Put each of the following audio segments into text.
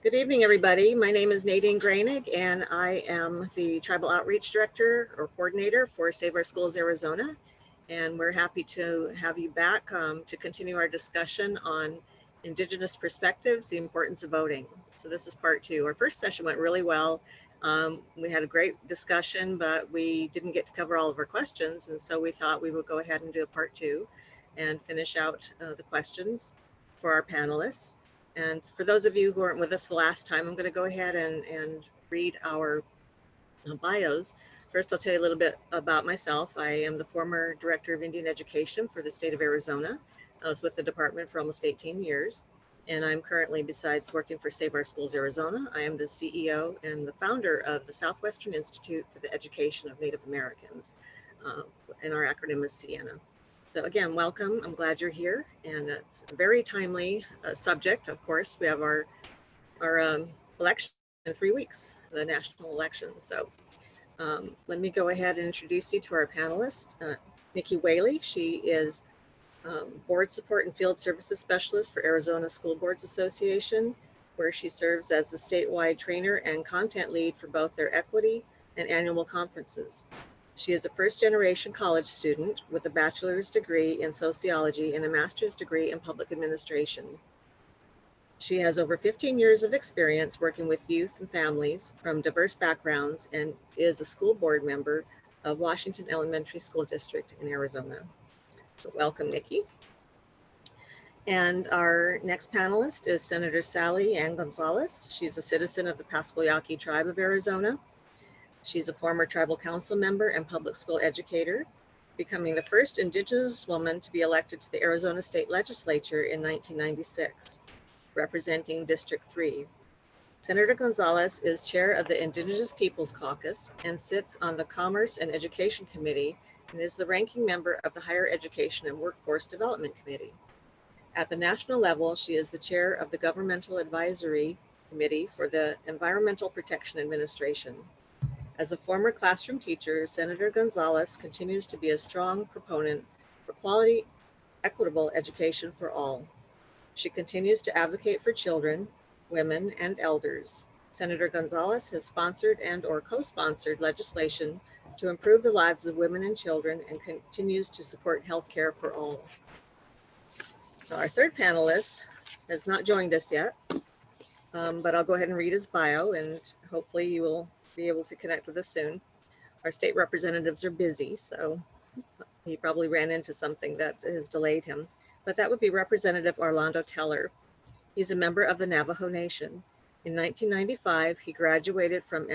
Good evening, everybody. My name is Nadine Groenig, and I am the Tribal Outreach Director or Coordinator for Save Our Schools Arizona. And we're happy to have you back to continue our discussion on Indigenous perspectives, the importance of voting. So this is part two. Our first session went really well. We had a great discussion, but we didn't get to cover all of our questions. And so we thought we would go ahead and do a part two and finish out the questions for our panelists. And for those of you who weren't with us the last time, I'm going to go ahead and read our bios. First, I'll tell you a little bit about myself. I am the former Director of Indian Education for the state of Arizona. I was with the department for almost 18 years. And I'm currently, besides working for Save Our Schools Arizona, I am the CEO and the founder of the Southwestern Institute for the Education of Native Americans. And our acronym is SIENA. So again, welcome. I'm glad you're here, and it's a very timely subject. Of course, we have our election in 3 weeks, the national election. So let me go ahead and introduce you to our panelist, Nikki Whaley. She is Board Support and Field Services Specialist for Arizona School Boards Association, where she serves as the statewide trainer and content lead for both their equity and annual conferences. She is a first-generation college student with a bachelor's degree in sociology and a master's degree in public administration. She has over 15 years of experience working with youth and families from diverse backgrounds and is a school board member of Washington Elementary School District in Arizona. So welcome, Nikki. And our next panelist is Senator Sally Ann Gonzalez. She's a citizen of the Pascua Yaqui Tribe of Arizona. She's a former tribal council member and public school educator, becoming the first Indigenous woman to be elected to the Arizona State Legislature in 1996, representing District 3. Senator Gonzalez is chair of the Indigenous Peoples Caucus and sits on the Commerce and Education Committee and is the ranking member of the Higher Education and Workforce Development Committee. At the national level, she is the chair of the Governmental Advisory Committee for the Environmental Protection Administration. As a former classroom teacher, Senator Gonzalez continues to be a strong proponent for quality, equitable education for all. She continues to advocate for children, women, and elders. Senator Gonzalez has sponsored and/or co-sponsored legislation to improve the lives of women and children and continues to support health care for all. So our third panelist has not joined us yet, but I'll go ahead and read his bio, and hopefully you will be able to connect with us soon. Our state representatives are busy, so he probably ran into something that has delayed him, but that would be Representative Orlando Teller. He's a member of the Navajo Nation. In 1995, he graduated from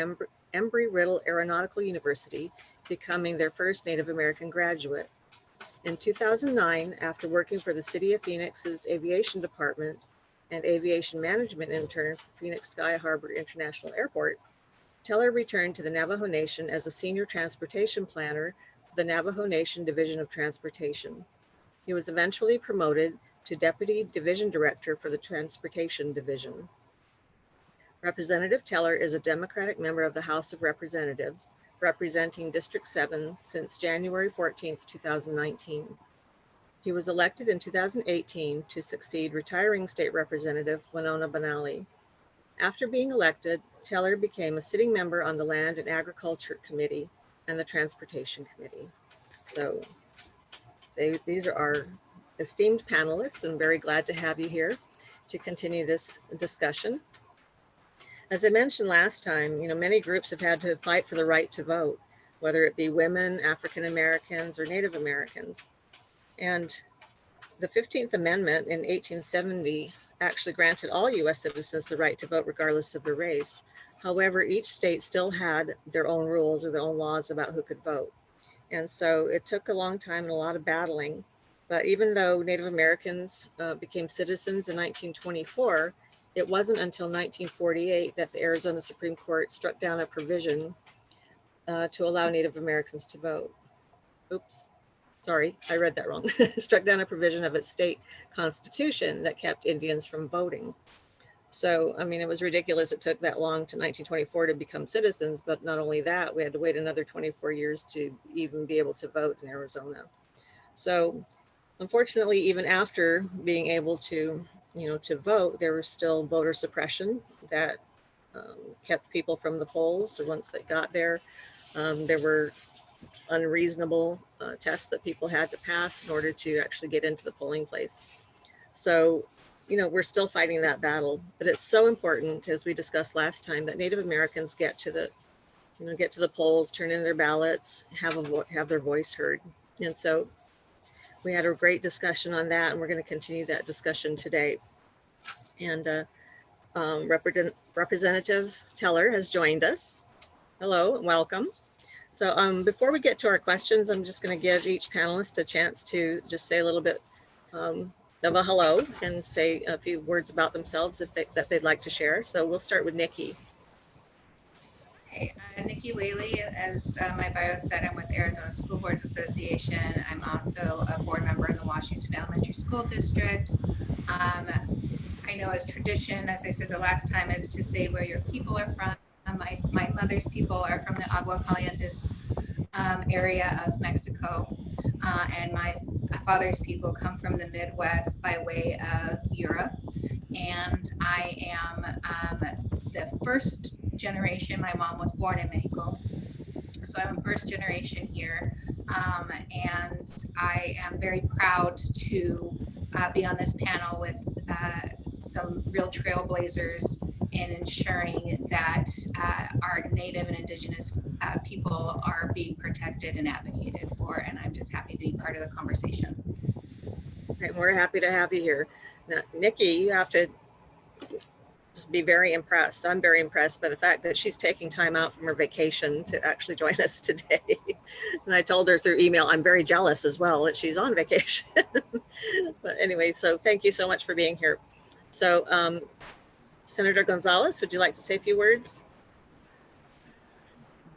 Embry-Riddle Aeronautical University, becoming their first Native American graduate. In 2009, after working for the City of Phoenix's Aviation Department and Aviation Management intern for Phoenix Sky Harbor International Airport, Teller returned to the Navajo Nation as a senior transportation planner for the Navajo Nation Division of Transportation. He was eventually promoted to Deputy Division Director for the Transportation Division. Representative Teller is a Democratic member of the House of Representatives, representing District 7 since January 14, 2019. He was elected in 2018 to succeed retiring State Representative Winona Benally. After being elected, Teller became a sitting member on the Land and Agriculture Committee and the Transportation Committee. So these are our esteemed panelists. I'm very glad to have you here to continue this discussion. As I mentioned last time, many groups have had to fight for the right to vote, whether it be women, African Americans, or Native Americans. And the 15th Amendment in 1870 actually granted all US citizens the right to vote regardless of their race. However, each state still had their own rules or their own laws about who could vote. And so it took a long time and a lot of battling. But even though Native Americans became citizens in 1924, it wasn't until 1948 that the Arizona Supreme Court struck down a provision to allow Native Americans to vote. Oops. Sorry, I read that wrong. Struck down a provision of its state constitution that kept Indians from voting. So, it was ridiculous it took that long to 1924 to become citizens, but not only that, we had to wait another 24 years to even be able to vote in Arizona. So, unfortunately, even after being able to to vote, there was still voter suppression that kept people from the polls. So once they got there, there were unreasonable tests that people had to pass in order to actually get into the polling place. So, we're still fighting that battle, but it's so important, as we discussed last time, that Native Americans get to the polls, turn in their ballots, have their voice heard. And so we had a great discussion on that, and we're going to continue that discussion today. And Representative Teller has joined us. Hello and welcome. So before we get to our questions, I'm just going to give each panelist a chance to just say a little bit of a hello and say a few words about themselves that they'd like to share. So we'll start with Nikki. Hey, Nikki Whaley, as my bio said, I'm with Arizona School Boards Association. I'm also a board member in the Washington Elementary School District. I know as tradition, as I said the last time, is to say where your people are from. My mother's people are from the Agua Calientes area of Mexico, and my father's people come from the Midwest by way of Europe. And I am the first generation. My mom was born in Mexico, so I'm first generation here, and I am very proud to be on this panel with some real trailblazers in ensuring that our Native and Indigenous people are being protected and advocated for, and I'm just happy to be part of the conversation. Right, we're happy to have you here. Now, Nikki, you have to just be very impressed. I'm very impressed by the fact that she's taking time out from her vacation to actually join us today. And I told her through email, I'm very jealous as well that she's on vacation. But anyway, so thank you so much for being here. So Senator Gonzalez, would you like to say a few words?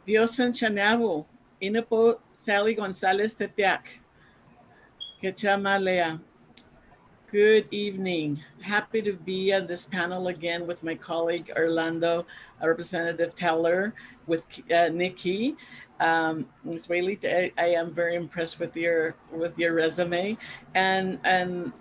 Diosan Chanabu, Inapo Sally Gonzalez Tepiak. Kechamalea. Good evening. Happy to be on this panel again with my colleague Orlando, Representative Teller, with Nikki. Ms. Whaley, I am very impressed with your resume, and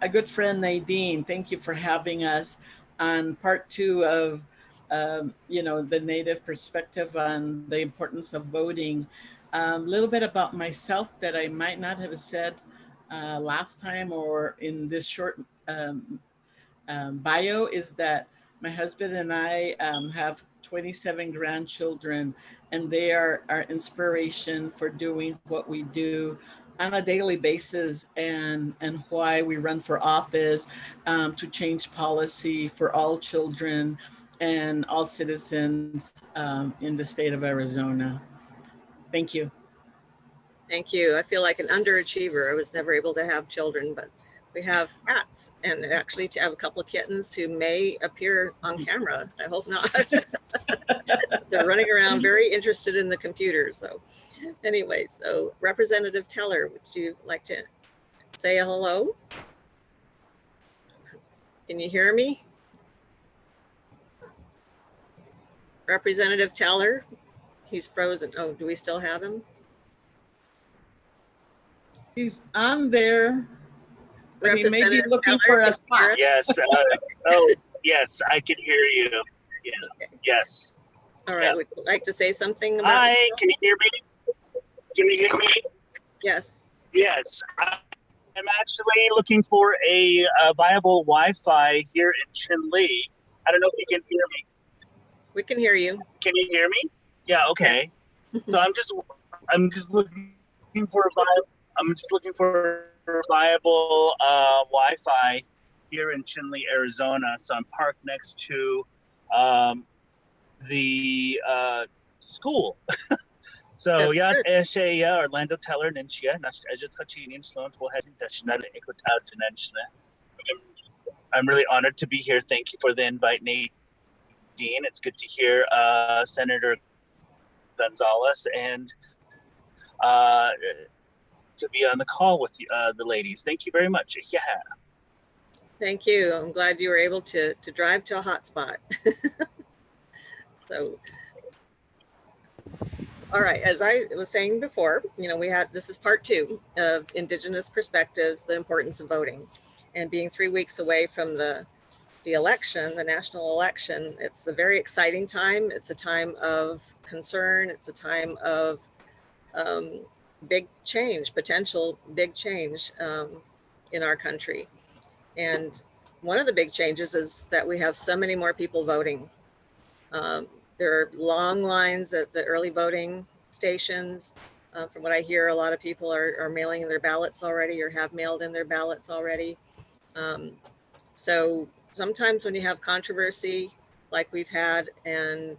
a good friend Nadine. Thank you for having us on part 2 of the Native perspective on the importance of voting. A little bit about myself that I might not have said last time or in this short bio is that my husband and I have 27 grandchildren, and they are our inspiration for doing what we do on a daily basis, and why we run for office, to change policy for all children and all citizens in the state of Arizona. Thank you. Thank you. I feel like an underachiever. I was never able to have children, but we have cats, and actually to have a couple of kittens who may appear on camera. I hope not. They're running around very interested in the computer. So anyway, so Representative Teller, would you like to say a hello? Can you hear me? Representative Teller, he's frozen. Oh, do we still have him? He's on there, but he may be looking for a spot. Yes. Yes, I can hear you. Yeah. Okay. Yes. All right. Yeah. Would you like to say something about? Hi. Can you hear me? Can you hear me? Yes. Yes. I'm actually looking for a viable Wi-Fi here in Chinle. I don't know if you can hear me. We can hear you. Can you hear me? Yeah. Okay. Yes. So I'm just looking for a viable Wi-Fi here in Chinle, Arizona. So I'm parked next to the school. So yeah, Orlando Teller Ninchia, I'm really honored to be here. Thank you for the invite, Nadine. It's good to hear Senator Gonzalez and to be on the call with the ladies. Thank you very much. Yeah. Thank you. I'm glad you were able to drive to a hotspot. So, all right, as I was saying before, this is part 2 of Indigenous perspectives, the importance of voting. And being 3 weeks away from the the election, the national election, it's a very exciting time. It's a time of concern. It's a time of big change, potential big change in our country. And one of the big changes is that we have so many more people voting. There are long lines at the early voting stations. From what I hear, a lot of people are mailing in their ballots already or have mailed in their ballots already. So sometimes when you have controversy like we've had, and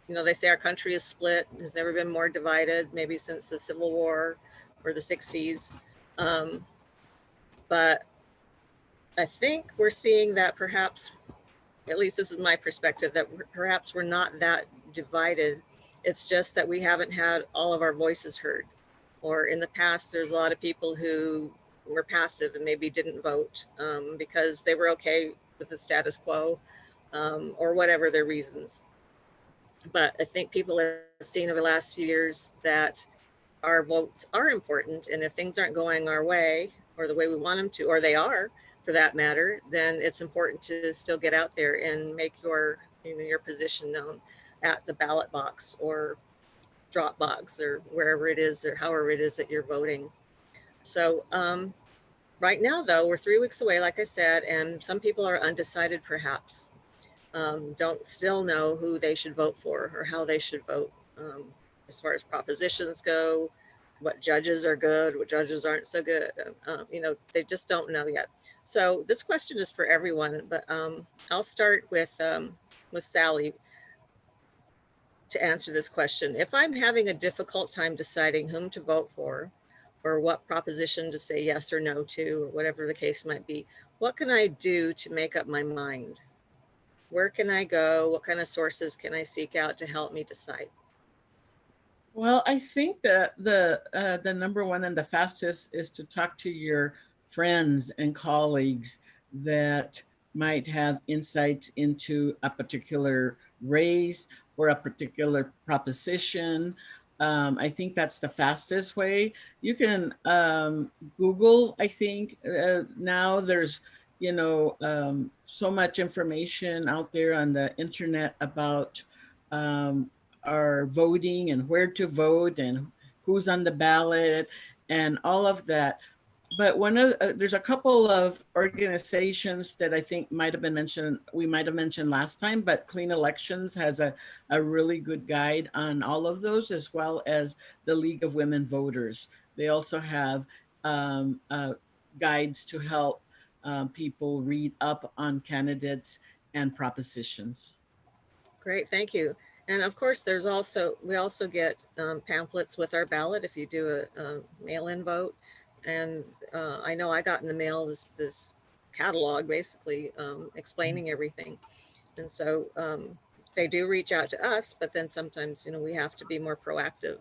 they say our country is split, has never been more divided, maybe since the Civil War or the 60s. But I think we're seeing that perhaps, at least this is my perspective, that perhaps we're not that divided. It's just that we haven't had all of our voices heard. Or in the past, there's a lot of people who were passive and maybe didn't vote because they were okay with the status quo or whatever their reasons. But I think people have seen over the last few years that our votes are important. And if things aren't going our way or the way we want them to, or they are for that matter, then it's important to still get out there and make your position known at the ballot box or drop box or wherever it is or however it is that you're voting. So right now, though, we're 3 weeks away, like I said, and some people are undecided, perhaps, don't still know who they should vote for or how they should vote as far as propositions go, what judges are good, what judges aren't so good. They just don't know yet. So this question is for everyone, but I'll start with Sally to answer this question. If I'm having a difficult time deciding whom to vote for or what proposition to say yes or no to, or whatever the case might be, what can I do to make up my mind? Where can I go? What kind of sources can I seek out to help me decide? Well, I think that the number one and the fastest is to talk to your friends and colleagues that might have insights into a particular race or a particular proposition. I think that's the fastest way. You can Google, I think. Now there's, so much information out there on the internet about our voting and where to vote and who's on the ballot and all of that. But there's a couple of organizations that I think might have been mentioned, we might have mentioned last time, but Clean Elections has a really good guide on all of those, as well as the League of Women Voters. They also have guides to help people read up on candidates and propositions. Great, thank you. And of course, we also get pamphlets with our ballot if you do a mail-in vote. And I know I got in the mail this catalog, basically explaining everything. And so they do reach out to us, but then sometimes, we have to be more proactive.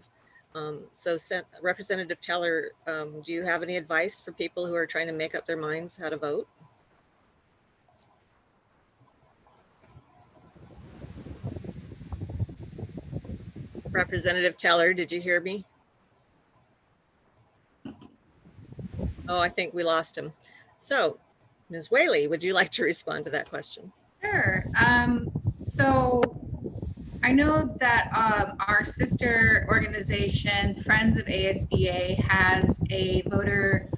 So Representative Teller, do you have any advice for people who are trying to make up their minds how to vote? Representative Teller, did you hear me? Oh, I think we lost him. So, Ms. Whaley, would you like to respond to that question? Sure. So I know that our sister organization, Friends of ASBA, has a voter,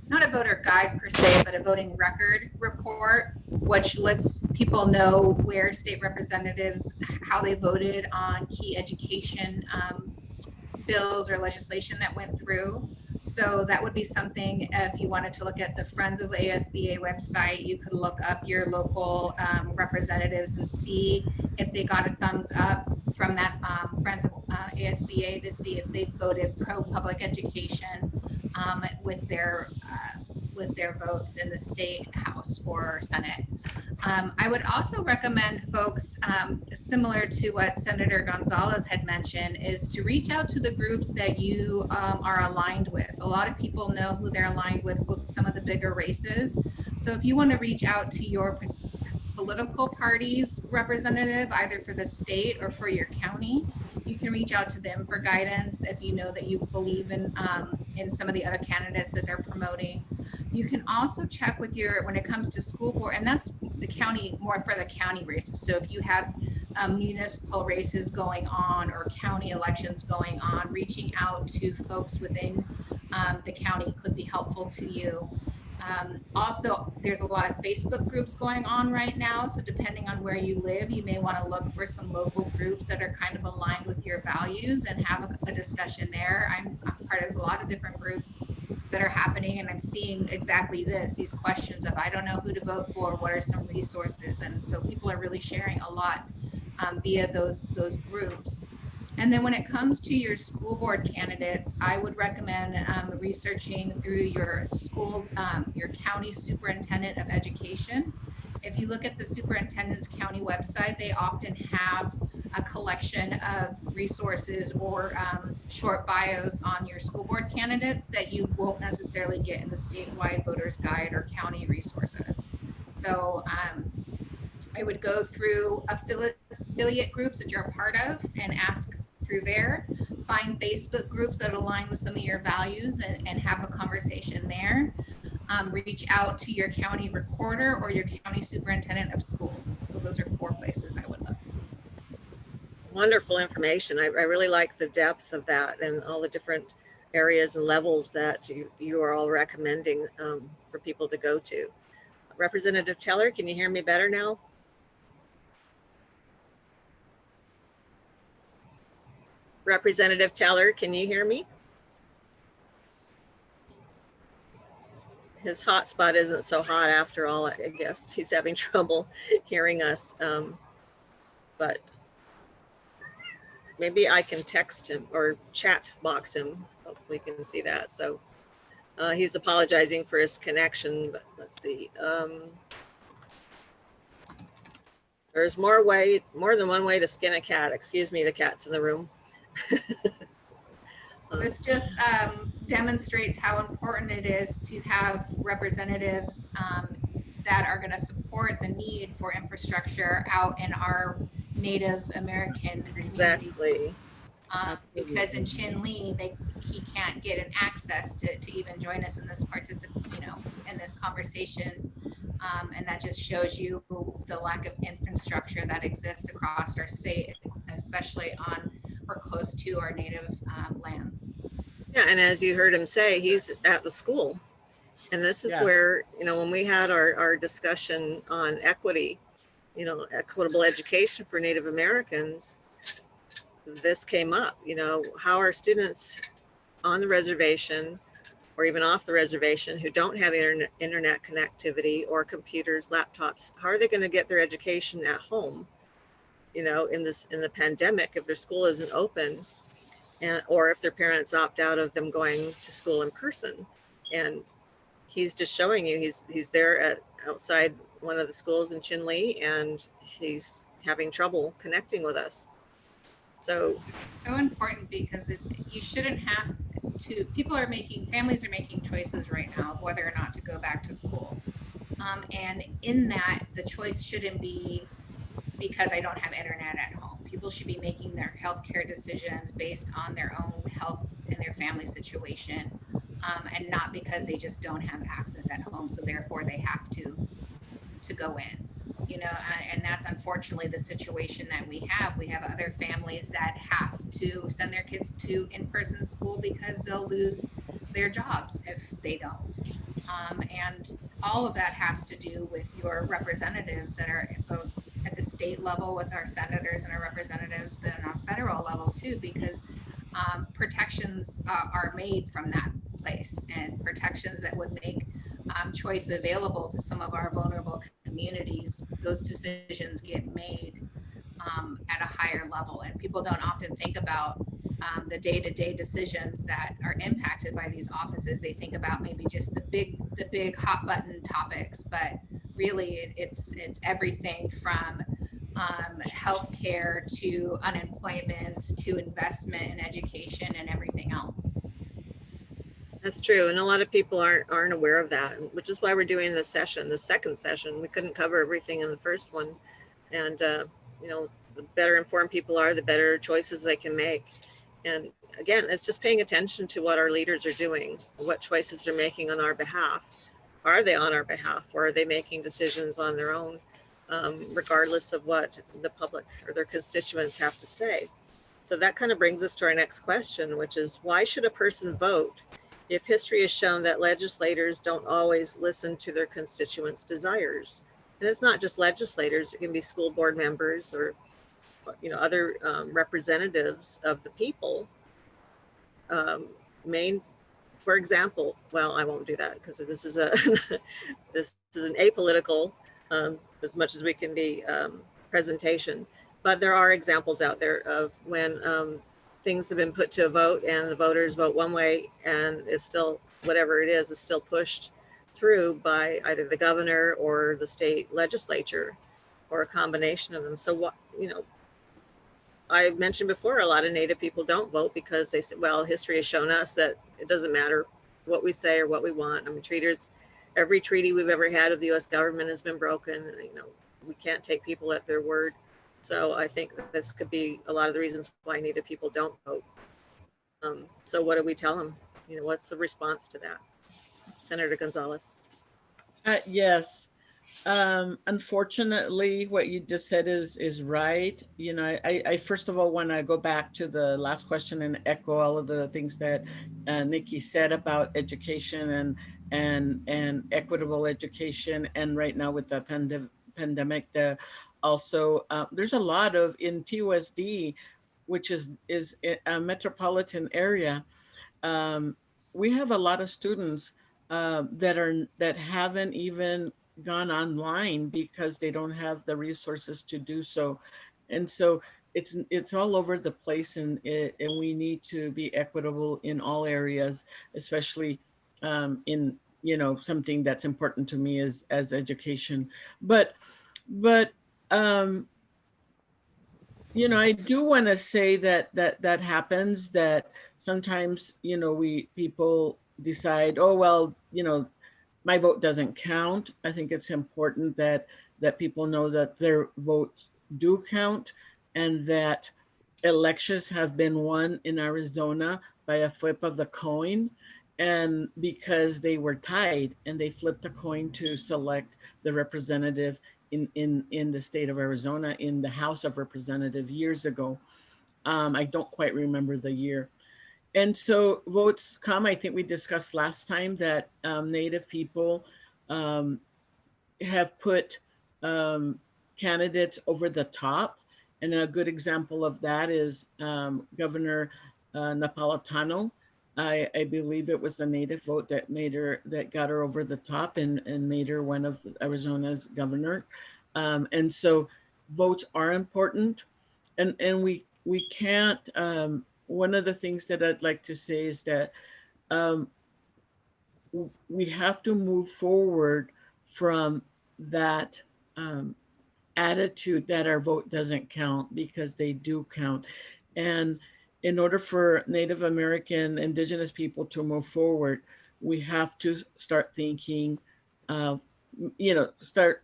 not a voter guide per se, but a voting record report, which lets people know where state representatives, how they voted on key education bills or legislation that went through. So that would be something, if you wanted to look at the Friends of ASBA website, you could look up your local representatives and see if they got a thumbs up from that Friends of ASBA to see if they voted pro public education with their votes in the state house or Senate. I would also recommend folks, similar to what Senator Gonzalez had mentioned, is to reach out to the groups that you are aligned with. A lot of people know who they're aligned with some of the bigger races. So if you want to reach out to your political party's representative, either for the state or for your county, you can reach out to them for guidance if you know that you believe in some of the other candidates that they're promoting. You can also check with when it comes to school board, and that's the county, more for the county races. So if you have municipal races going on or county elections going on, reaching out to folks within the county could be helpful to you. Also, there's a lot of Facebook groups going on right now. So depending on where you live, you may want to look for some local groups that are kind of aligned with your values and have a discussion there. I'm part of a lot of different groups that are happening, and I'm seeing exactly these questions of, I don't know who to vote for, what are some resources? And so people are really sharing a lot via those groups. And then when it comes to your school board candidates, I would recommend researching through your school, your county superintendent of education. If you look at the superintendent's county website, they often have a collection of resources or short bios on your school board candidates that you won't necessarily get in the statewide voters guide or county resources. So I would go through affiliate groups that you're a part of and ask through there. Find Facebook groups that align with some of your values and have a conversation there. Reach out to your county recorder or your county superintendent of schools. So those are 4 places I would look. Wonderful information. I really like the depth of that and all the different areas and levels that you are all recommending for people to go to. Representative Teller, can you hear me better now? Representative Teller, can you hear me? His hotspot isn't so hot after all. I guess he's having trouble hearing us, but maybe I can text him or chat box him. Hopefully you can see that. So he's apologizing for his connection, but let's see. There's more than one way to skin a cat. Excuse me, the cat's in the room. This just demonstrates how important it is to have representatives that are going to support the need for infrastructure out in our Native American community. Exactly. Because in Chinle, he can't get an access to even join us in this in this conversation, and that just shows you the lack of infrastructure that exists across our state, especially on or close to our Native lands. Yeah, and as you heard him say, he's at the school, and this is where, when we had our discussion on equity, equitable education for Native Americans, this came up. How are students on the reservation or even off the reservation who don't have internet connectivity or computers, laptops, how are they going to get their education at home? In the pandemic, if their school isn't open, or if their parents opt out of them going to school in person. And he's just showing you he's there outside one of the schools in Chinle, and he's having trouble connecting with us. So important, because you shouldn't have to. Families are making choices right now of whether or not to go back to school, and in that, the choice shouldn't be because I don't have internet at home. People should be making their healthcare decisions based on their own health and their family situation, and not because they just don't have access at home, so therefore they have to go in. And that's unfortunately the situation that we have. We have other families that have to send their kids to in-person school because they'll lose their jobs if they don't. And all of that has to do with your representatives that are both at the state level with our senators and our representatives, but on a federal level too, because protections are made from that place, and protections that would make choice available to some of our vulnerable communities. Those decisions get made at a higher level, and people don't often think about the day-to-day decisions that are impacted by these offices. They think about maybe just the big hot button topics, but really it's everything from healthcare to unemployment to investment in education and everything else. that's true, and a lot of people aren't aware of that, which is why we're doing this session, the second session. We couldn't cover everything in the first one, and the better informed people are, the better choices they can make. And again, it's just paying attention to what our leaders are doing, what choices they're making on our behalf. are they on our behalf, or are they making decisions on their own, regardless of what the public or their constituents have to say? So that kind of brings us to our next question, which is, why should a person vote if history has shown that legislators don't always listen to their constituents' desires? And it's not just legislators, it can be school board members or other representatives of the people. Maine, for example, well, I won't do that because this is a this is an apolitical, as much as we can be, presentation. But there are examples out there of when things have been put to a vote and the voters vote one way, and it's still, whatever it is still pushed through by either the governor or the state legislature or a combination of them. So what, I mentioned before, a lot of Native people don't vote because they say, well, history has shown us that it doesn't matter what we say or what we want. I mean, every treaty we've ever had of the US government has been broken. We can't take people at their word. So I think this could be a lot of the reasons why Native people don't vote. So what do we tell them? What's the response to that? Senator Gonzalez. Yes. Unfortunately, what you just said is right. I first of all want to go back to the last question and echo all of the things that Nikki said about education and equitable education. And right now with the pandemic, also there's a lot of in TUSD, which is a metropolitan area. We have a lot of students that haven't even gone online because they don't have the resources to do so, and so it's all over the place, and we need to be equitable in all areas, especially in something that's important to me as education. But um, I do want to say that happens, that sometimes, people decide, oh, well, my vote doesn't count. I think it's important that people know that their votes do count, and that elections have been won in Arizona by a flip of the coin, and because they were tied and they flipped a coin to select the representative in the state of Arizona in the House of Representatives years ago. I don't quite remember the year. And so votes come. I think we discussed last time that Native people have put candidates over the top. And a good example of that is Governor Napolitano. I believe it was a Native vote that got her over the top and made her one of Arizona's governor. And so votes are important, and we can't. One of the things that I'd like to say is that um, we have to move forward from that attitude that our vote doesn't count, because they do count. And in order for Native American, Indigenous people to move forward, we have to start thinking, start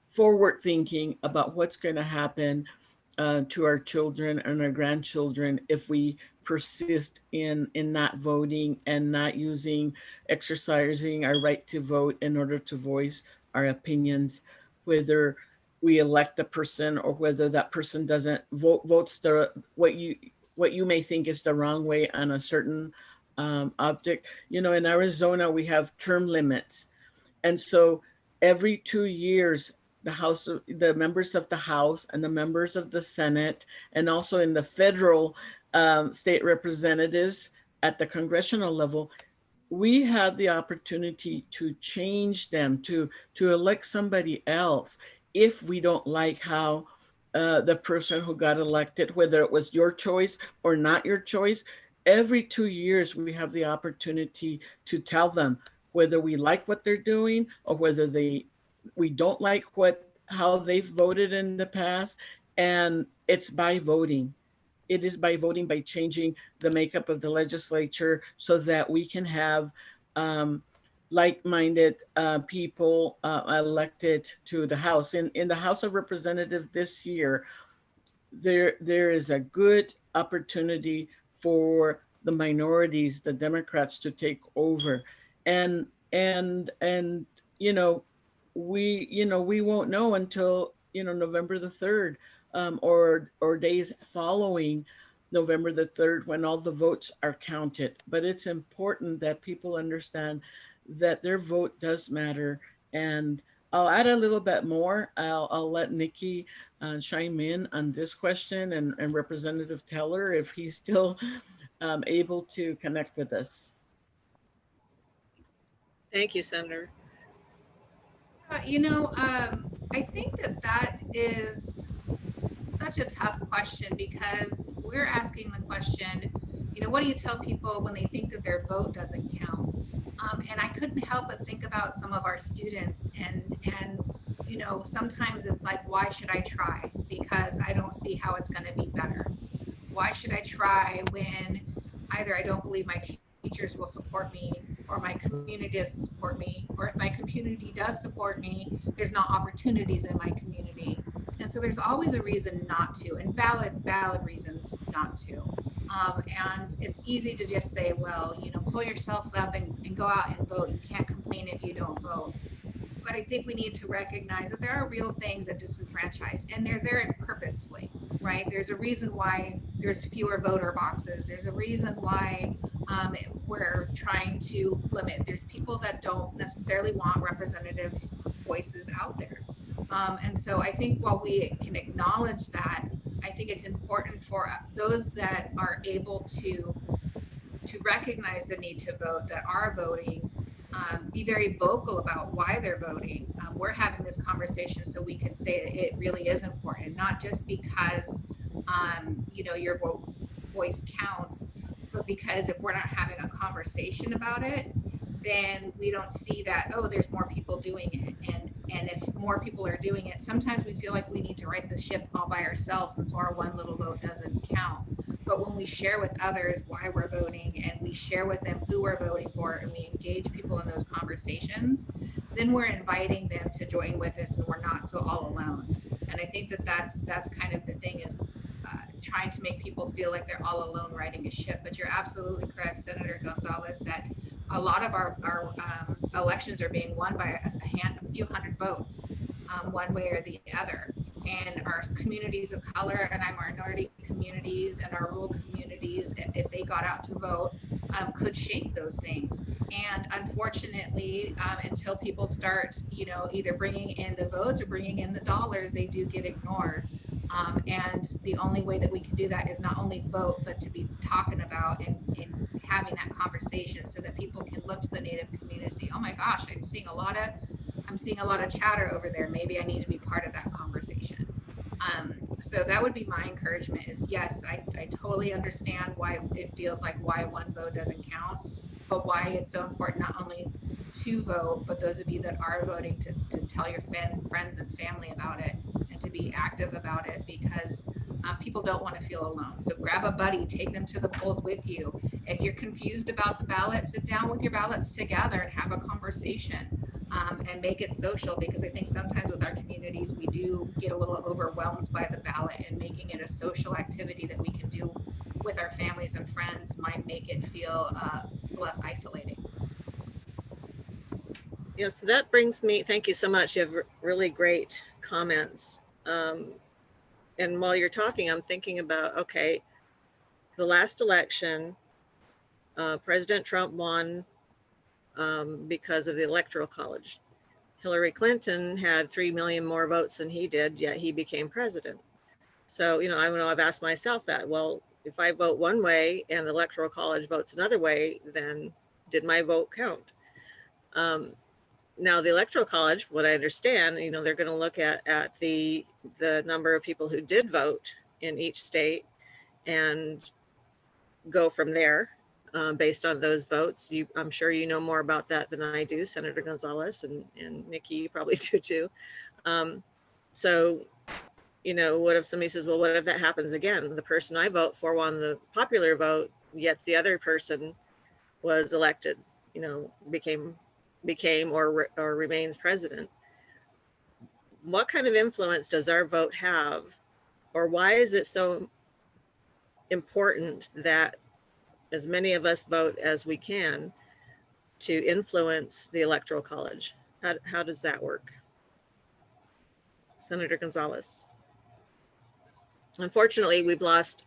forward thinking about what's going to happen to our children and our grandchildren if we persist in not voting and not exercising our right to vote in order to voice our opinions, whether we elect a person or whether that person doesn't votes what you may think is the wrong way on a certain object. In Arizona, we have term limits. And so every 2 years, the members of the House and the members of the Senate, and also in the federal state representatives at the congressional level, we have the opportunity to change them, to elect somebody else if we don't like how the person who got elected, whether it was your choice or not your choice. Every 2 years, we have the opportunity to tell them whether we like what they're doing or whether we don't like how they've voted in the past. And it's by voting. It is by voting, by changing the makeup of the legislature so that we can have like-minded people elected to the House. In the House of Representatives this year, there is a good opportunity for the minorities, the Democrats, to take over. And and you know, we won't know until November the 3rd, or days following November the 3rd, when all the votes are counted. But it's important that people understand that their vote does matter. And I'll add a little bit more. I'll let Nikki chime in on this question, and Representative Teller, if he's still able to connect with us. Thank you, Senator. I think that that is such a tough question, because we're asking the question, what do you tell people when they think that their vote doesn't count? And I couldn't help but think about some of our students, and sometimes it's like, why should I try? Because I don't see how it's going to be better. Why should I try when either I don't believe my teachers will support me, or my community doesn't support me, or if my community does support me, there's not opportunities in my community. And so there's always a reason not to, and valid reasons not to. And it's easy to just say, well, pull yourselves up and go out and vote. You can't complain if you don't vote. But I think we need to recognize that there are real things that disenfranchise, and they're there purposefully, right? There's a reason why there's fewer voter boxes. There's a reason why we're trying to limit. There's people that don't necessarily want representative voices out there. And so I think while we can acknowledge that, I think it's important for those that are able to recognize the need to vote, that are voting, be very vocal about why they're voting. We're having this conversation so we can say that it really is important, not just because your voice counts, but because if we're not having a conversation about it, then we don't see that, oh, there's more people doing it. And if more people are doing it, sometimes we feel like we need to right the ship all by ourselves, and so our one little vote doesn't count. But when we share with others why we're voting, and we share with them who we're voting for, and we engage people in those conversations, then we're inviting them to join with us, and we're not so all alone. And I think that that's kind of the thing, is trying to make people feel like they're all alone riding a ship. But you're absolutely correct, Senator Gonzalez, that a lot of our elections are being won by a few hundred votes, one way or the other. And our communities of color, and our minority communities, and our rural communities, if they got out to vote, could shape those things. And unfortunately, until people start, either bringing in the votes or bringing in the dollars, they do get ignored. And the only way that we can do that is not only vote, but to be talking about and having that conversation, so that people can look to the Native community. Oh my gosh, I'm seeing a lot of chatter over there. Maybe I need to be part of that conversation. So that would be my encouragement, is yes, I totally understand why it feels like why one vote doesn't count, but why it's so important not only to vote, but those of you that are voting to tell your friends and family about it, and to be active about it, because people don't want to feel alone. So grab a buddy, take them to the polls with you. If you're confused about the ballot, sit down with your ballots together and have a conversation. And make it social, because I think sometimes with our communities, we do get a little overwhelmed by the ballot, and making it a social activity that we can do with our families and friends might make it feel less isolating. Yeah, so that brings me, thank you so much. You have really great comments. And while you're talking, I'm thinking about, okay, the last election, President Trump won because of the Electoral College. Hillary Clinton had 3 million more votes than he did, yet he became president. So, I've asked myself that, well, if I vote one way and the Electoral College votes another way, then did my vote count? Now, the Electoral College, what I understand, they're going to look at the number of people who did vote in each state and go from there based on those votes. I'm sure you know more about that than I do, Senator Gonzalez, and Nikki, you probably do too. So, what if somebody says, well, what if that happens again? The person I vote for won the popular vote, yet the other person was elected, became or remains president. What kind of influence does our vote have, or why is it so important that as many of us vote as we can? to influence the Electoral College? How does that work? Senator Gonzalez. Unfortunately, we've lost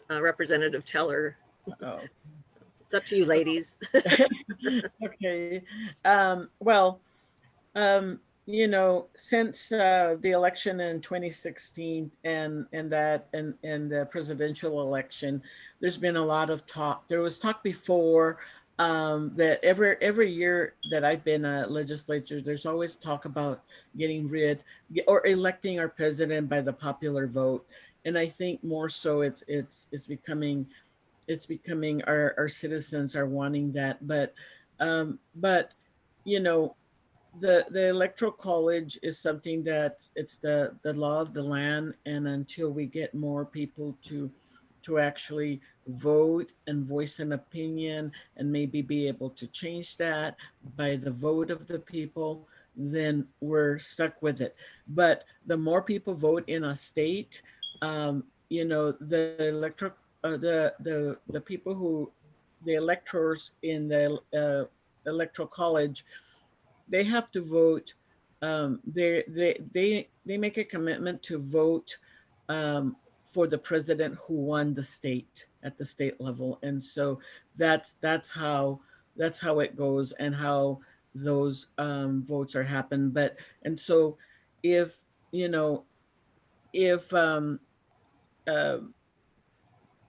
Representative Teller. Oh. It's up to you, ladies. Okay. Well, you know, since the election in 2016 and the presidential election, there's been a lot of talk. There was talk before that every year that I've been a legislature, there's always talk about getting rid or electing our president by the popular vote. And I think more so it's becoming our citizens are wanting that. But you know, the electoral college is something that it's the law of the land, and until we get more people to actually vote and voice an opinion and maybe be able to change that by the vote of the people, then we're stuck with it. But the more people vote in a state, you know, the electoral the people who the electors in the electoral college, they have to vote. They make a commitment to vote for the president who won the state at the state level, and so that's how it goes and how those votes are happen. But and so if you know if uh,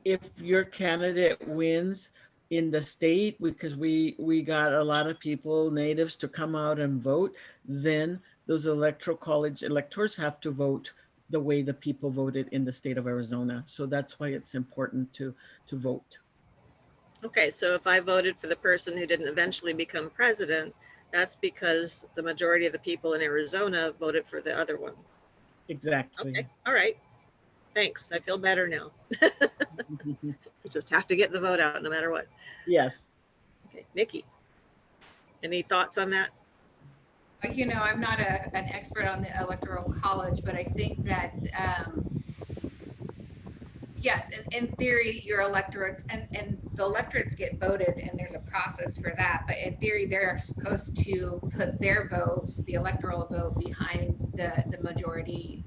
if your candidate wins in the state, because we got a lot of people, natives, to come out and vote, then those electoral college electors have to vote the way the people voted in the state of Arizona. So that's why it's important to vote. Okay, so if I voted for the person who didn't eventually become president, that's because the majority of the people in Arizona voted for the other one. Exactly. Okay, all right. Thanks. I feel better now. We just have to get the vote out no matter what. Yes. Okay, Nikki, any thoughts on that? You know, I'm not an expert on the electoral college, but I think that yes, in theory, your electorates and the electorates get voted, and there's a process for that. But in theory, they're supposed to put their vote, the electoral vote, behind the majority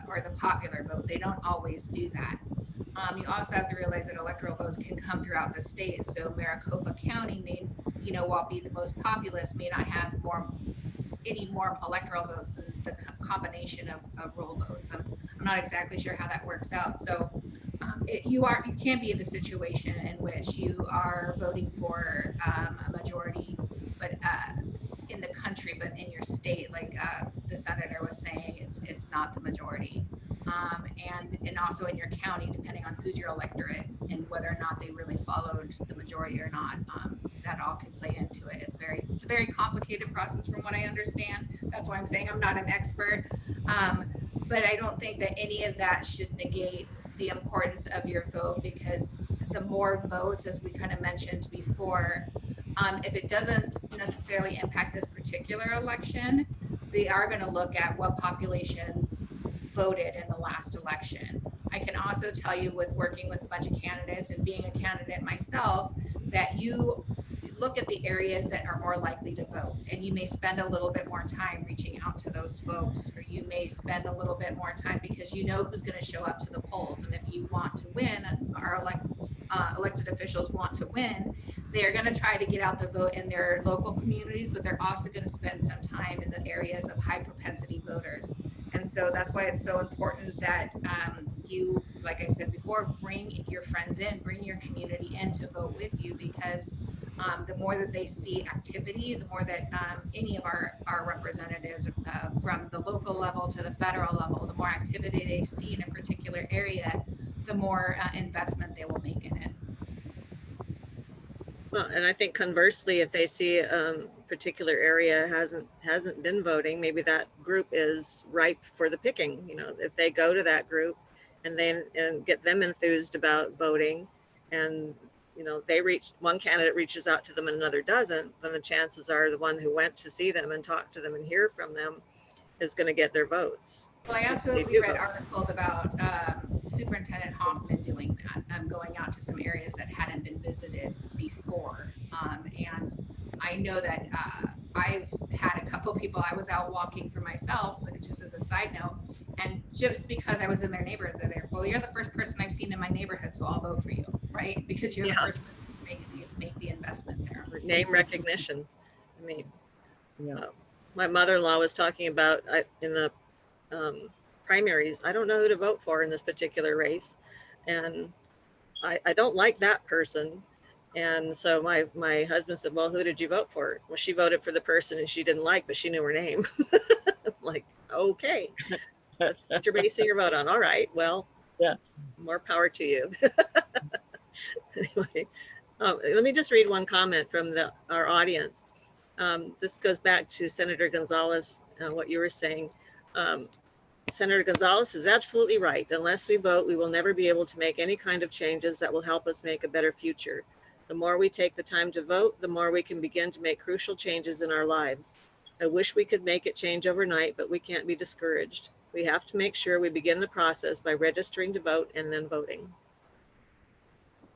or the popular vote. They don't always do that. You also have to realize that electoral votes can come throughout the state. So Maricopa County may, you know, while be the most populous, may not have any more electoral votes than the combination of roll votes. I'm not exactly sure how that works out. So you can be in a situation in which you are voting for a majority, but in the country, but in your state, like the senator was saying, it's not the majority. And also in your county, depending on who's your electorate and whether or not they really followed the majority or not, that all can play into it. It's a very complicated process from what I understand. That's why I'm saying I'm not an expert. But I don't think that any of that should negate the importance of your vote, because the more votes, as we kind of mentioned before, if it doesn't necessarily impact this particular election, they are going to look at what populations voted in the last election. I can also tell you, with working with a bunch of candidates and being a candidate myself, that you look at the areas that are more likely to vote, and you may spend a little bit more time reaching out to those folks, or you may spend a little bit more time because you know who's going to show up to the polls. And if you want to win, our elected officials want to win, they're going to try to get out the vote in their local communities, but they're also going to spend some time in the areas of high propensity voters. And so that's why it's so important that you, like I said before, bring your friends in, bring your community in to vote with you, because the more that they see activity, the more that any of our representatives from the local level to the federal level, the more activity they see in a particular area, the more investment they will make in it. Well, and I think conversely, if they see a particular area hasn't been voting, maybe that group is ripe for the picking. You know, if they go to that group and get them enthused about voting, and you know, one candidate reaches out to them and another doesn't, then the chances are the one who went to see them and talk to them and hear from them is going to get their votes. Well, I They absolutely do read vote. articles about Superintendent Hoffman doing that, going out to some areas that hadn't been visited before. And I know that I've had a couple people, I was out walking for myself, just as a side note, and just because I was in their neighborhood, they're there, well, you're the first person I've seen in my neighborhood, so I'll vote for you, right? Because you're the first person to make the investment there. Name recognition. I mean, Yeah. my mother-in-law was talking about in the primaries, I don't know who to vote for in this particular race. And I don't like that person. And so my husband said, well, who did you vote for? Well, she voted for the person and she didn't like, but she knew her name. Like, okay, that's what you're basing your vote on. All right, well, Yeah. more power to you. Anyway, let me just read one comment from our audience. This goes back to Senator Gonzalez, what you were saying. Senator Gonzalez is absolutely right. Unless we vote, we will never be able to make any kind of changes that will help us make a better future. The more we take the time to vote, the more we can begin to make crucial changes in our lives. I wish we could make it change overnight, but we can't be discouraged. We have to make sure we begin the process by registering to vote and then voting.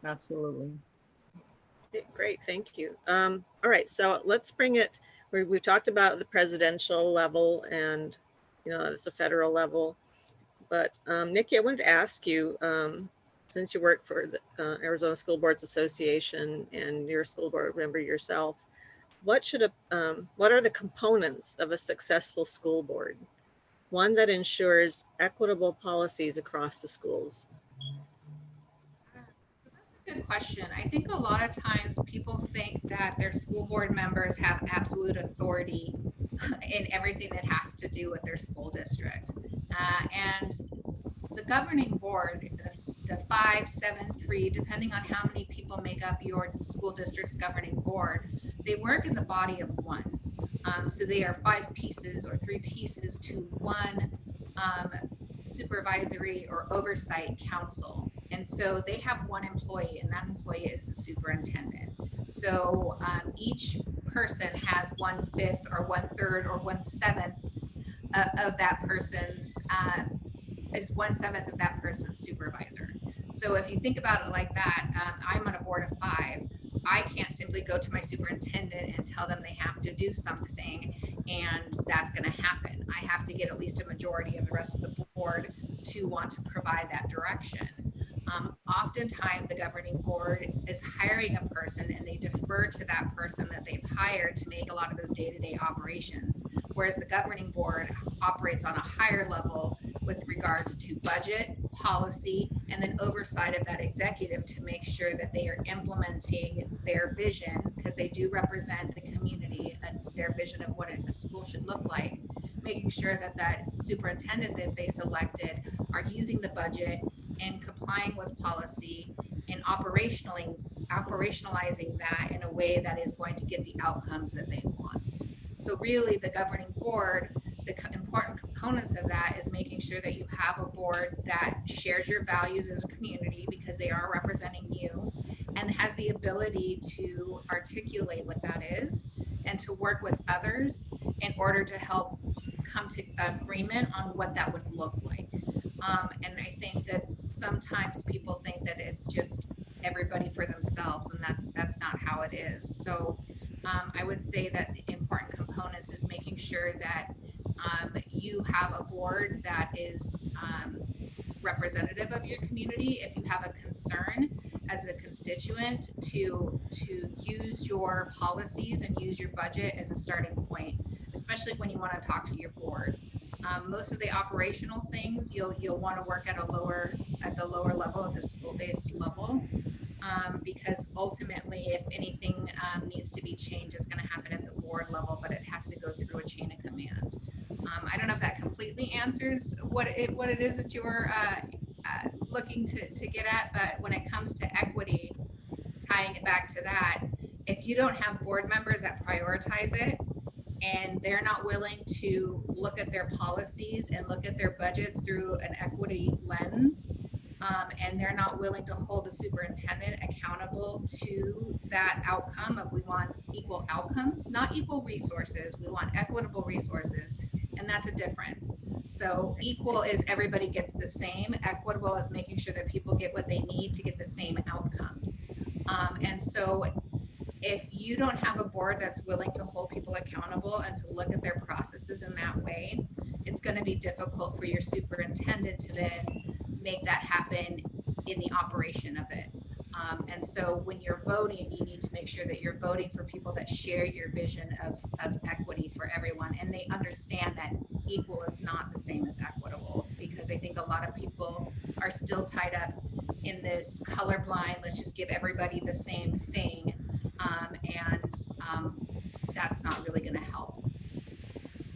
Absolutely. Okay, great, thank you. All right, so let's bring it, we've talked about the presidential level and, you know, it's a federal level. But Nikki, I wanted to ask you, since you work for the Arizona School Boards Association and you're a school board member yourself, what are the components of a successful school board? One that ensures equitable policies across the schools. So that's a good question. I think a lot of times people think that their school board members have absolute authority in everything that has to do with their school district. And the governing board, the 5, 7, 3, depending on how many people make up your school district's governing board, they work as a body of one. So they are 5 pieces or 3 pieces to one supervisory or oversight council. And so they have one employee, and that employee is the superintendent. So each person has 1/5 or 1/3 or 1/7 of that person's is 1/7 of that person's supervisor. So if you think about it like that, I'm on a board of 5. I can't simply go to my superintendent and tell them they have to do something and that's going to happen. I have to get at least a majority of the rest of the board to want to provide that direction. Oftentimes the governing board is hiring a person and they defer to that person that they've hired to make a lot of those day-to-day operations, whereas the governing board operates on a higher level with regards to budget, policy, and then oversight of that executive to make sure that they are implementing their vision, because they do represent the community and their vision of what a school should look like, making sure that that superintendent that they selected are using the budget and complying with policy and operationalizing that in a way that is going to get the outcomes that they want. So really the governing board, the important components of that is making sure that you have a board that shares your values as a community, because they are representing you, and has the ability to articulate what that is and to work with others in order to help come to agreement on what that would look like. And I think that sometimes people think that it's just everybody for themselves, and that's not how it is. So I would say that the important components is making sure that you have a board that is representative of your community. If you have a concern as a constituent, to use your policies and use your budget as a starting point, especially when you want to talk to your board. Most of the operational things you'll want to work at the lower level, at the school-based level, because ultimately, if anything needs to be changed, it's going to happen at the board level, but it has to go through a chain of command. I don't know if that completely answers what it is that you're looking to get at, but when it comes to equity, tying it back to that, if you don't have board members that prioritize it, and they're not willing to look at their policies and look at their budgets through an equity lens, and they're not willing to hold the superintendent accountable to that outcome of, we want equal outcomes, not equal resources, we want equitable resources. and that's a difference. So equal is everybody gets the same. Equitable is making sure that people get what they need to get the same outcomes. And so if you don't have a board that's willing to hold people accountable and to look at their processes in that way, it's going to be difficult for your superintendent to then make that happen in the operation of it. And so when you're voting, you need to make sure that you're voting for people that share your vision of equity for everyone. And they understand that equal is not the same as equitable, because I think a lot of people are still tied up in this colorblind, let's just give everybody the same thing. That's not really going to help.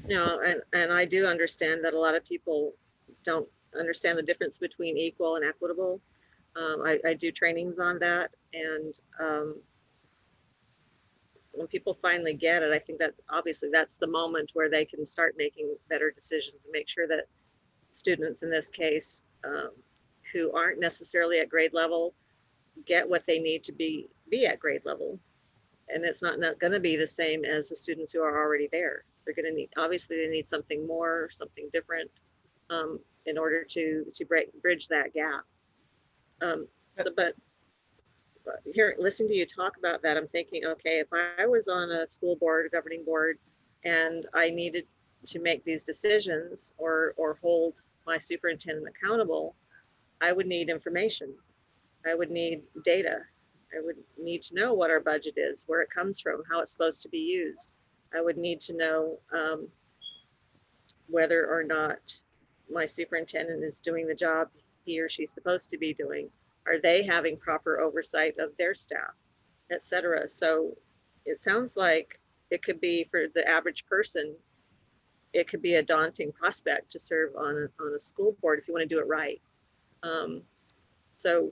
No, and I do understand that a lot of people don't understand the difference between equal and equitable. I do trainings on that, and when people finally get it, I think that obviously that's the moment where they can start making better decisions and make sure that students in this case who aren't necessarily at grade level get what they need to be at grade level. And it's not going to be the same as the students who are already there. They're going to need, obviously they need something more, something different in order to bridge that gap. But here, listening to you talk about that, I'm thinking, okay, if I was on a school board, a governing board, and I needed to make these decisions or hold my superintendent accountable, I would need information. I would need data. I would need to know what our budget is, where it comes from, how it's supposed to be used. I would need to know whether or not my superintendent is doing the job he or she's supposed to be doing. Are they having proper oversight of their staff, et cetera? So it sounds like it could be, for the average person, it could be a daunting prospect to serve on a school board if you want to do it right. So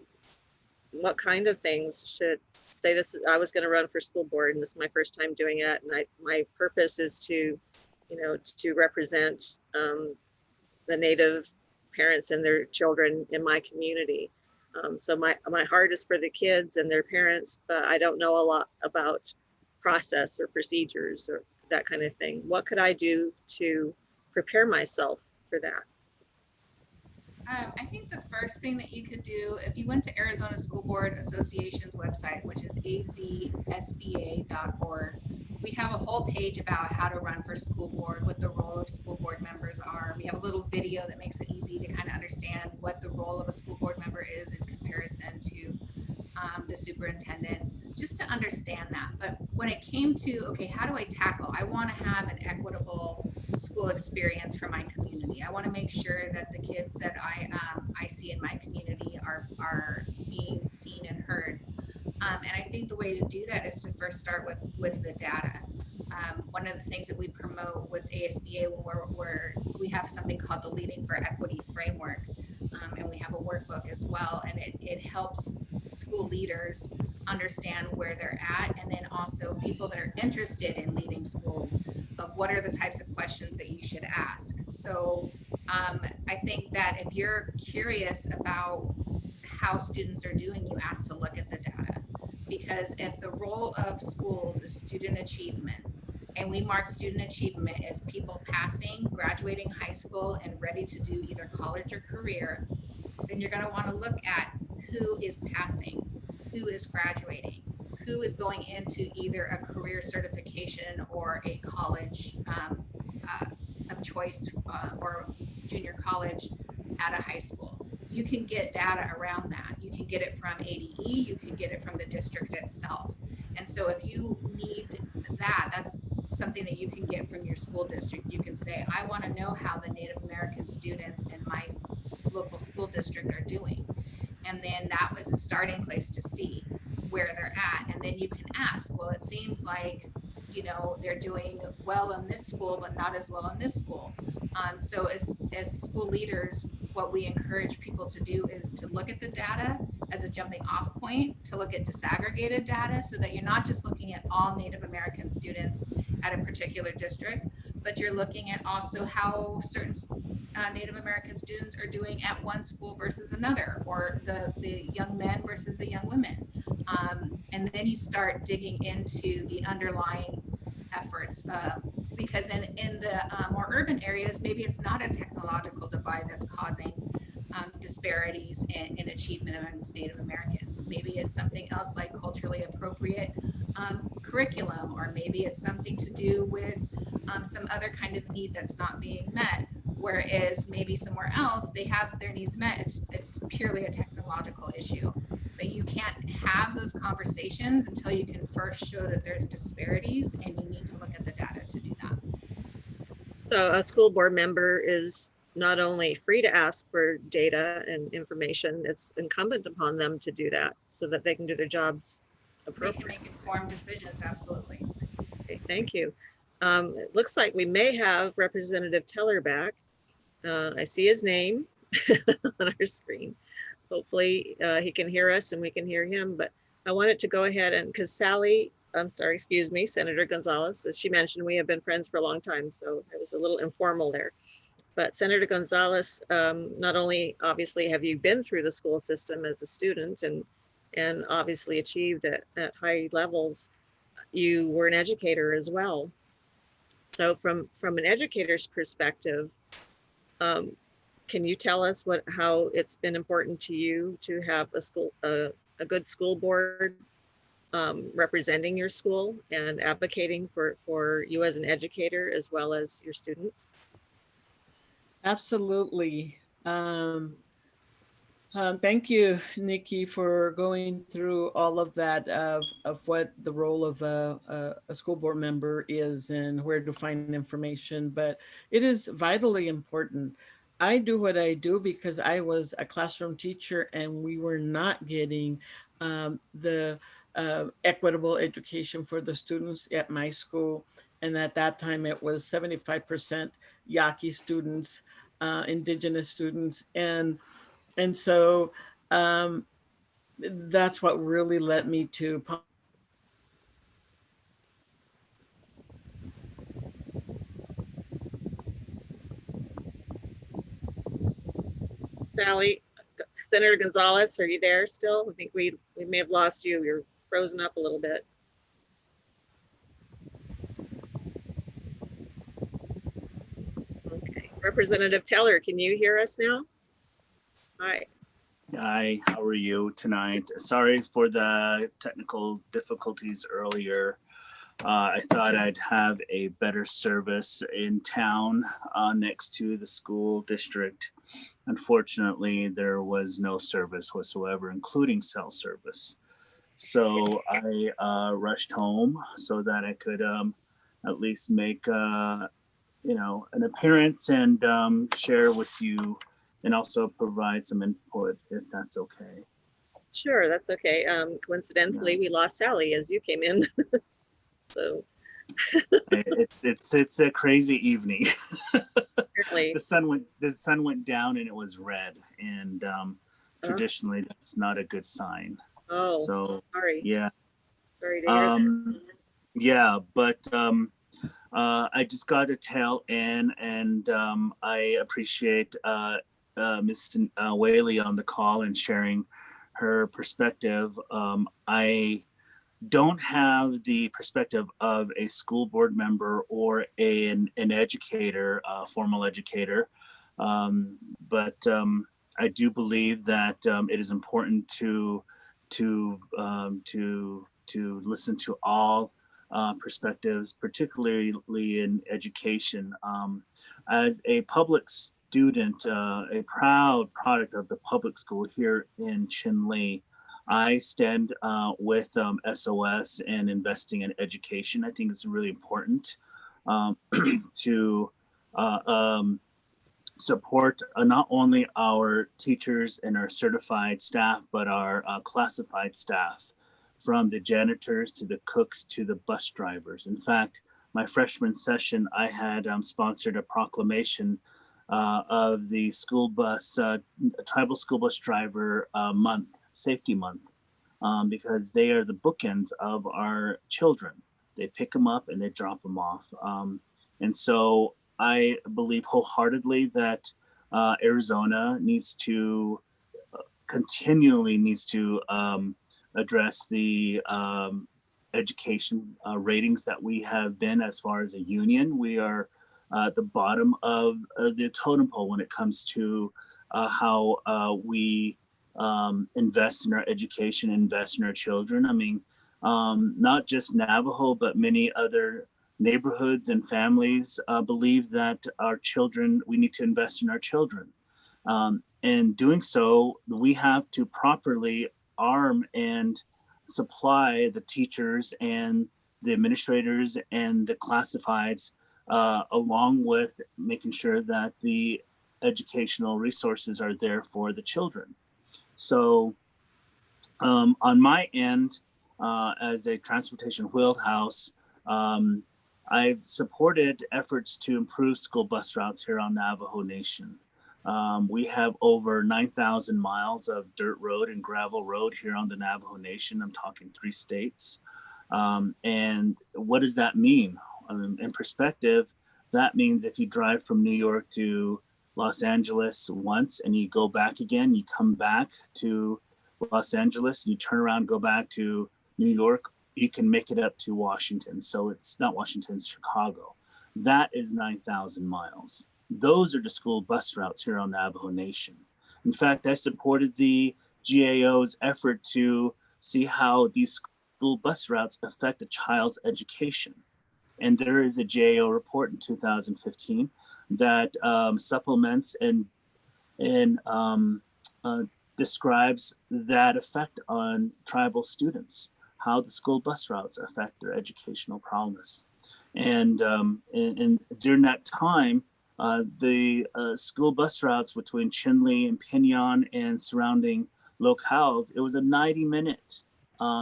what kind of things should, say this, I was going to run for school board and this is my first time doing it. And my purpose is to, to represent the Native parents and their children in my community. So my heart is for the kids and their parents, but I don't know a lot about process or procedures or that kind of thing. What could I do to prepare myself for that? I think the first thing that you could do, if you went to Arizona School Board Association's website, which is azsba.org, we have a whole page about how to run for school board, what the role of school board members are. We have a little video that makes it easy to kind of understand what the role of a school board member is in comparison to the superintendent, just to understand that. But when it came to, okay, how do I tackle? I want to have an equitable school experience for my community. I want to make sure that the kids that I see in my community are being seen and heard. And I think the way to do that is to first start with the data. One of the things that we promote with ASBA when we have something called the Leading for Equity framework, and we have a workbook as well, and it helps school leaders understand where they're at, and then also people that are interested in leading schools of what are the types of questions that you should ask. So I think that if you're curious about how students are doing, you ask to look at the data, because if the role of schools is student achievement, and we mark student achievement as people passing, graduating high school, and ready to do either college or career, then you're going to want to look at who is passing, who is graduating, who is going into either a career certification or a college of choice or junior college at a high school. You can get data around that. You can get it from ADE, you can get it from the district itself. And so if you need that, that's something that you can get from your school district. You can say, I want to know how the Native American students in my local school district are doing. And then that was a starting place to see where they're at. And then you can ask, well, it seems like, they're doing well in this school, but not as well in this school. So as school leaders, what we encourage people to do is to look at the data as a jumping off point, to look at disaggregated data so that you're not just looking at all Native American students at a particular district, but you're looking at also how certain Native American students are doing at one school versus another, or the young men versus the young women. And then you start digging into the underlying efforts because in the more urban areas, maybe it's not a technological divide that's causing disparities in achievement amongst Native Americans. Maybe it's something else like culturally appropriate curriculum, or maybe it's something to do with some other kind of need that's not being met. Whereas maybe somewhere else they have their needs met. It's purely a technological issue. But you can't have those conversations until you can first show that there's disparities, and you need to look at the data to do that. So a school board member is not only free to ask for data and information, it's incumbent upon them to do that so that they can do their jobs So they can appropriately. make informed decisions, absolutely. Okay, thank you. It looks like we may have Representative Teller back. I see his name on our screen. Hopefully he can hear us and we can hear him, but I wanted to go ahead and, because Sally, I'm sorry, excuse me, Senator Gonzalez, as she mentioned, we have been friends for a long time, so it was a little informal there. But Senator Gonzalez, not only obviously have you been through the school system as a student and obviously achieved at high levels, you were an educator as well. So from an educator's perspective, can you tell us how it's been important to you to have a good school board representing your school and advocating for you as an educator as well as your students? Absolutely. Thank you, Nikki, for going through all of that of what the role of a school board member is and where to find information. But it is vitally important. I do what I do because I was a classroom teacher and we were not getting the equitable education for the students at my school. And at that time, it was 75% Yaqui students, Indigenous students. And so um, that's what really led me to Sally, Senator Gonzalez, are you there still? I think we may have lost you. You're frozen up a little bit. Okay, Representative Teller, can you hear us now? Hi. Hi, how are you tonight? Sorry for the technical difficulties earlier. I thought I'd have a better service in town next to the school district. Unfortunately, there was no service whatsoever, including cell service. So I rushed home so that I could at least make an appearance and share with you, and also provide some input if that's okay. Sure, that's okay. Coincidentally, we lost Sally as you came in. So It's a crazy evening. apparently, the sun went down and it was red, and traditionally that's not a good sign. oh, So sorry. yeah, Sorry to hear that. yeah, but I just got a tail in, and I appreciate Ms. Whaley on the call and sharing her perspective. I don't have the perspective of a school board member or an educator, formal educator, but I do believe that it is important to listen to all perspectives, particularly in education. As a public student, a proud product of the public school here in Chinle, I stand with SOS and investing in education. I think it's really important to support not only our teachers and our certified staff, but our classified staff, from the janitors to the cooks to the bus drivers. In fact, my freshman session, I had sponsored a proclamation of the tribal school bus driver month, safety month, because they are the bookends of our children. They pick them up and they drop them off. And so I believe wholeheartedly that Arizona continually needs to address the education ratings that we have been as far as a union. We are at the bottom of the totem pole when it comes to how we invest in our education, invest in our children. I mean, not just Navajo, but many other neighborhoods and families believe that our children, we need to invest in our children. In doing so, we have to properly arm and supply the teachers and the administrators and the classifieds, along with making sure that the educational resources are there for the children. So on my end, as a transportation wheelhouse, I've supported efforts to improve school bus routes here on Navajo Nation. We have over 9,000 miles of dirt road and gravel road here on the Navajo Nation. I'm talking 3 states. And what does that mean? In perspective, that means if you drive from New York to Los Angeles once and you go back again, you come back to Los Angeles, you turn around, go back to New York, you can make it up to Washington. So it's not Washington, it's Chicago. That is 9,000 miles. Those are the school bus routes here on Navajo Nation. In fact, I supported the GAO's effort to see how these school bus routes affect a child's education. And there is a GAO report in 2015 that supplements and describes that effect on tribal students, how the school bus routes affect their educational promise. And during that time, the school bus routes between Chinle and Pinyon and surrounding locales, it was a 90-minute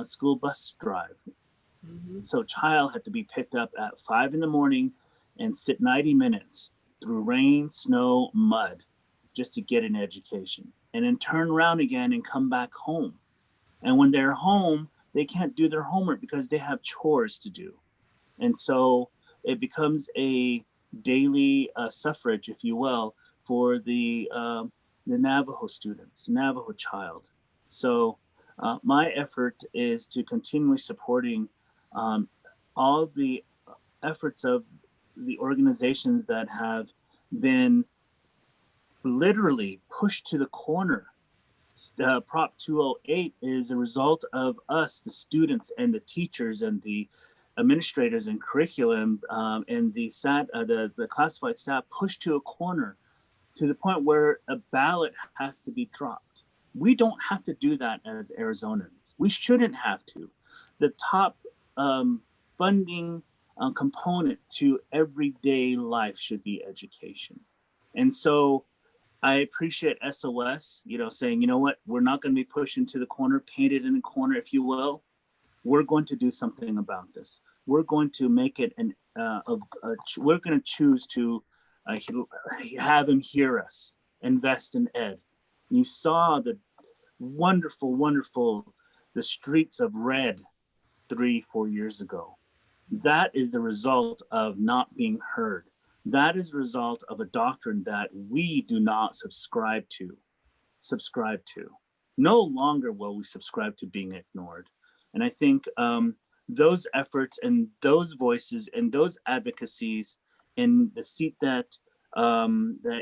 school bus drive. Mm-hmm. So a child had to be picked up at 5 in the morning and sit 90 minutes through rain, snow, mud, just to get an education, and then turn around again and come back home. And when they're home, they can't do their homework because they have chores to do. And so it becomes a daily suffrage, if you will, for the Navajo students, Navajo child. So my effort is to continually supporting all the efforts of the organizations that have been literally pushed to the corner. Prop 208 is a result of us, the students and the teachers and the administrators and curriculum and the classified staff pushed to a corner to the point where a ballot has to be dropped. We don't have to do that as Arizonans. We shouldn't have to. The top funding component to everyday life should be education. And so I appreciate SOS, saying, you know what, we're not going to be pushed into the corner, painted in the corner, if you will. We're going to do something about this. We're going to make it we're going to choose to have him hear us, invest in ed. You saw the wonderful, the streets of red 3-4 years ago. That is the result of not being heard. That is a result of a doctrine that we do not subscribe to. No longer will we subscribe to being ignored. And I think those efforts and those voices and those advocacies in the seat that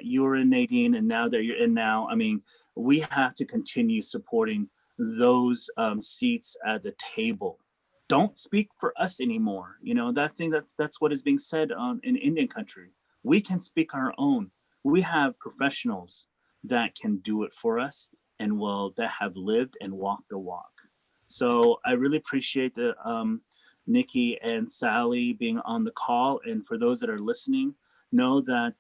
you were in, Nadine, and now that you're in now, I mean, we have to continue supporting those seats at the table. Don't speak for us anymore. That's what is being said in Indian country. We can speak our own. We have professionals that can do it for us and that have lived and walked the walk. So I really appreciate the Nikki and Sally being on the call. And for those that are listening, know that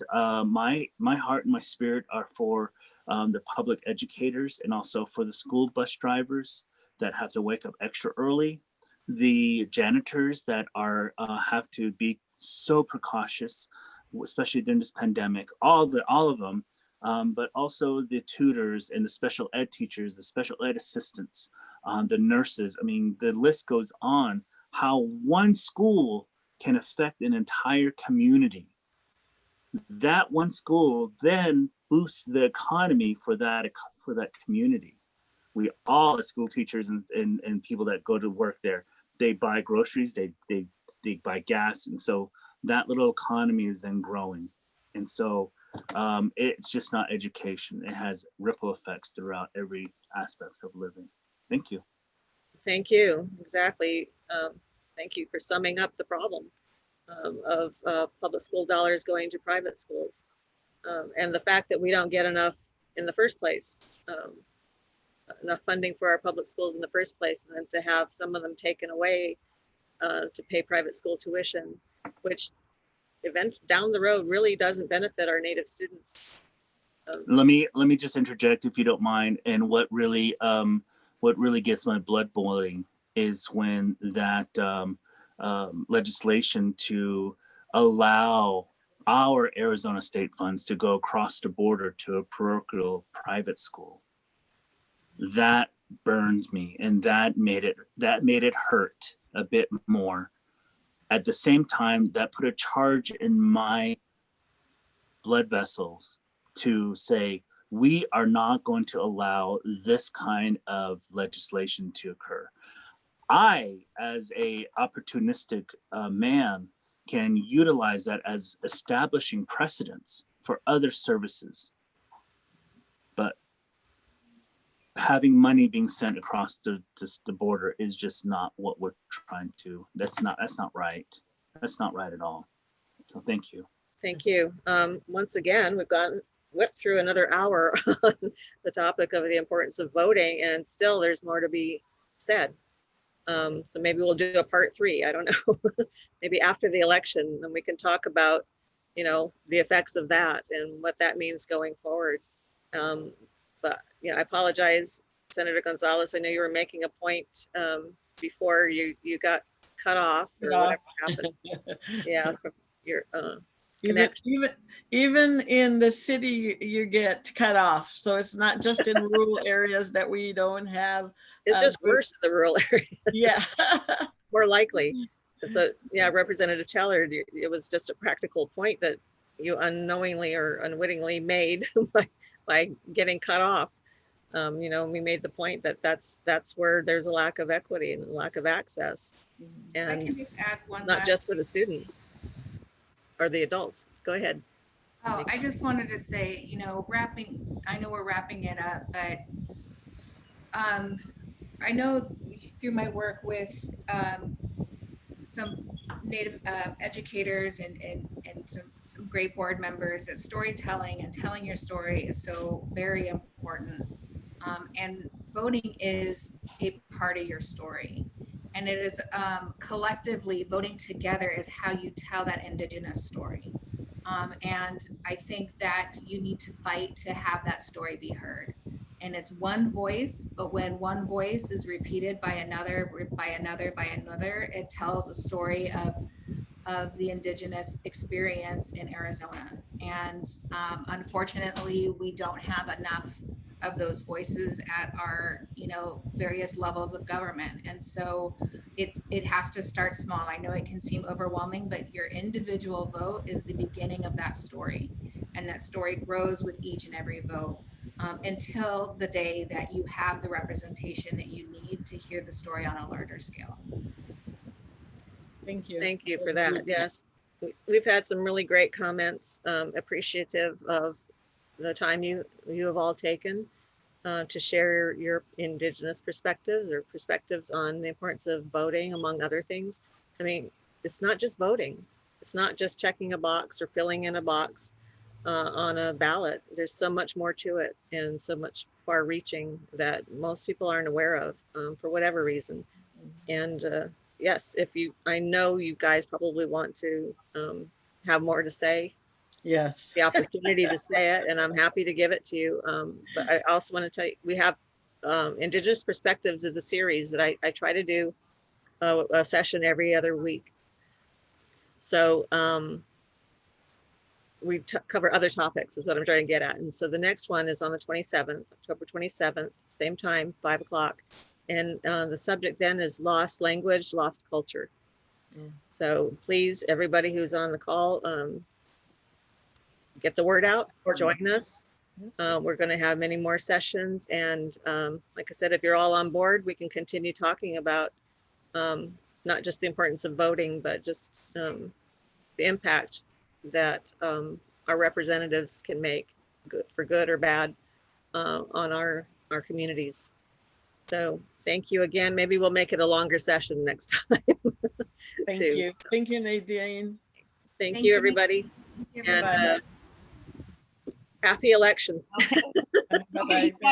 my heart and my spirit are for the public educators and also for the school bus drivers that have to wake up extra early, the janitors that have to be so precautious, especially during this pandemic, all of them, but also the tutors and the special ed teachers, the special ed assistants, the nurses. I mean, the list goes on, how one school can affect an entire community. That one school then boosts the economy for that community. We all, as school teachers and people that go to work there, they buy groceries, they buy gas, and so that little economy is then growing. And so it's just not education. It has ripple effects throughout every aspect of living. Thank you. Thank you. Exactly. Thank you for summing up the problem of public school dollars going to private schools, and the fact that we don't get enough in the first place, enough funding for our public schools in the first place, and then to have some of them taken away to pay private school tuition, which down the road really doesn't benefit our Native students. Let me just interject, if you don't mind. And what really gets my blood boiling is when that legislation to allow our Arizona state funds to go across the border to a parochial private school. That burned me, and that made it hurt a bit more. At the same time, that put a charge in my blood vessels to say, we are not going to allow this kind of legislation to occur. I, as a opportunistic man, can utilize that as establishing precedents for other services. But having money being sent across the border is just not what we're trying to. That's not right. That's not right at all. So thank you. Thank you. Once again, we've gotten whipped through another hour on the topic of the importance of voting, and still there's more to be said. So maybe we'll do a part 3. I don't know. Maybe after the election, and we can talk about, the effects of that and what that means going forward. But I apologize, Senator Gonzalez. I know you were making a point before you got cut off or whatever happened. Yeah, from your even in the city you get cut off, so it's not just in rural areas that we don't have. It's just worse in the rural area. Yeah. More likely. And so yeah, Representative Teller, it was just a practical point that you unknowingly or unwittingly made by getting cut off. We made the point that that's where there's a lack of equity and a lack of access, and I can just add one not last just for the students or the adults. Go ahead. Oh, I just wanted to say, I know we're wrapping it up, but I know through my work with some Native educators and some great board members that storytelling and telling your story is so very important. And voting is a part of your story. And it is collectively voting together is how you tell that Indigenous story. And I think that you need to fight to have that story be heard. And it's one voice, but when one voice is repeated by another, it tells a story of the Indigenous experience in Arizona. And unfortunately, we don't have enough of those voices at our, various levels of government. And so it has to start small. I know it can seem overwhelming, but your individual vote is the beginning of that story. And that story grows with each and every vote until the day that you have the representation that you need to hear the story on a larger scale. Thank you. Thank you for that. Yes, we've had some really great comments. Appreciative of the time you have all taken to share your Indigenous perspectives or perspectives on the importance of voting, among other things. I mean, it's not just voting. It's not just checking a box or filling in a box on a ballot. There's so much more to it, and so much far reaching that most people aren't aware of for whatever reason. And yes, I know you guys probably want to have more to say. Yes. The opportunity to say it, and I'm happy to give it to you. But I also want to tell you, we have Indigenous Perspectives is a series that I try to do a session every other week. So we cover other topics is what I'm trying to get at. And so the next one is on the 27th, October 27th, same time, 5 o'clock. And the subject then is lost language, lost culture. So please, everybody who's on the call, get the word out, join us. We're going to have many more sessions. And like I said, if you're all on board, we can continue talking about not just the importance of voting, but just the impact that our representatives can make, good for good or bad, on our communities. So thank you again. Maybe we'll make it a longer session next time. Thank too. you. Thank you, Nadine. Thank Thank you, you, everybody, Thank you, and everyone. Bye. happy election. Okay. Bye-bye. Bye.